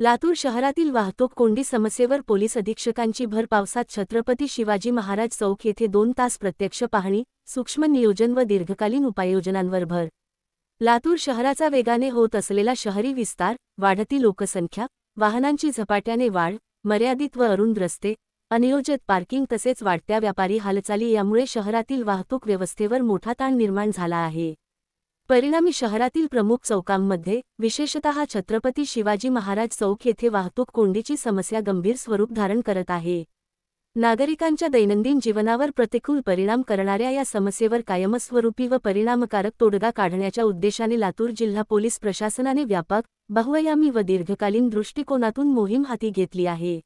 लातूर शहरातील वाहतूक कोंडी समस्येवर पोलीस अधीक्षकांची भर पावसात छत्रपती शिवाजी महाराज चौक येथे 2 तास प्रत्यक्ष पाहणी, सूक्ष्म नियोजन व दीर्घकालीन उपाययोजनांवर भर. लातूर शहराचा वेगाने होत असलेला शहरी विस्तार, वाढती लोकसंख्या, वाहनांची झपाट्याने वाढ, मर्यादित व अरुंद रस्ते, अनियोजित पार्किंग तसेच वाढत्या व्यापारी हालचाली यामुळे शहरातील वाहतूक व्यवस्थेवर मोठा ताण निर्माण झाला आहे. परिणामी शहरातील प्रमुख चौकांमध्ये, विशेषतः छत्रपती शिवाजी महाराज चौक येथे वाहतूक कोंडीची समस्या गंभीर स्वरूप धारण करत आहे. नागरिकांच्या दैनंदिन जीवनावर प्रतिकूल परिणाम करणाऱ्या या समस्येवर कायमस्वरूपी व परिणामकारक तोडगा काढण्याच्या उद्देशाने लातूर जिल्हा पोलीस प्रशासनाने व्यापक, बहुआयामी व दीर्घकालीन दृष्टिकोनातून मोहीम हाती घेतली आहे.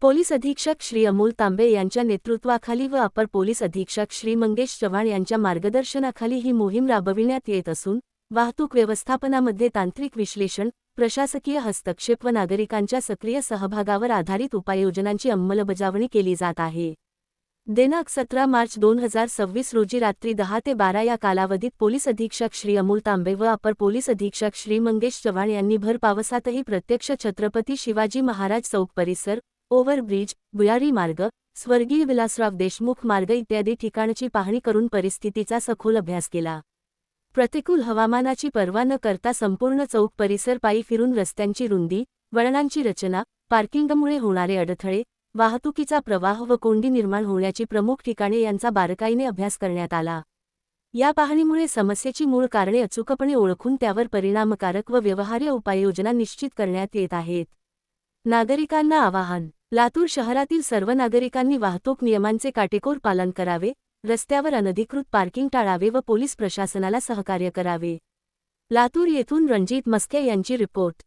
पोलीस अधीक्षक श्री अमोल तांबे यांच्या नेतृत्वाखाली व अपर पोलीस अधीक्षक श्री मंगेश चव्हाण यांच्या मार्गदर्शनाखाली ही मोहीम राबविण्यात येत असून, वाहतूक व्यवस्थापनामध्ये तांत्रिक विश्लेषण, प्रशासकीय हस्तक्षेप व नागरिकांच्या सक्रिय सहभागावर आधारित उपाययोजनांची अंमलबजावणी केली जात आहे. दिनांक 17 मार्च 2026 रोजी रात्री 10 ते 12 या कालावधीत पोलीस अधीक्षक श्री अमोल तांबे व अपर पोलीस अधीक्षक श्री मंगेश चव्हाण यांनी भर पावसातही प्रत्यक्ष छत्रपती शिवाजी महाराज चौक परिसर, ओव्हरब्रिज, भुयारी मार्ग, स्वर्गीय विलासराव देशमुख मार्ग इत्यादी ठिकाणची पाहणी करून परिस्थितीचा सखोल अभ्यास केला. प्रतिकूल हवामानाची पर्वा न करता संपूर्ण चौक परिसर पायी फिरून रस्त्यांची रुंदी, वळणांची रचना, पार्किंगमुळे होणारे अडथळे, वाहतुकीचा प्रवाह व कोंडी निर्माण होण्याची प्रमुख ठिकाणे यांचा बारकाईने अभ्यास करण्यात आला. या पाहणीमुळे समस्येची मूळ कारणे अचूकपणे ओळखून त्यावर परिणामकारक व व्यवहार्य उपाययोजना निश्चित करण्यात येत आहेत. नागरिकांना आवाहन. लातूर शहरातील सर्व नागरिकांनी वाहतूक नियमांचे काटेकोर पालन करावे, रस्त्यावर अनधिकृत पार्किंग टाळावे व पोलीस प्रशासनाला सहकार्य करावे. लातूर येथून रणजित मस्के यांची रिपोर्ट.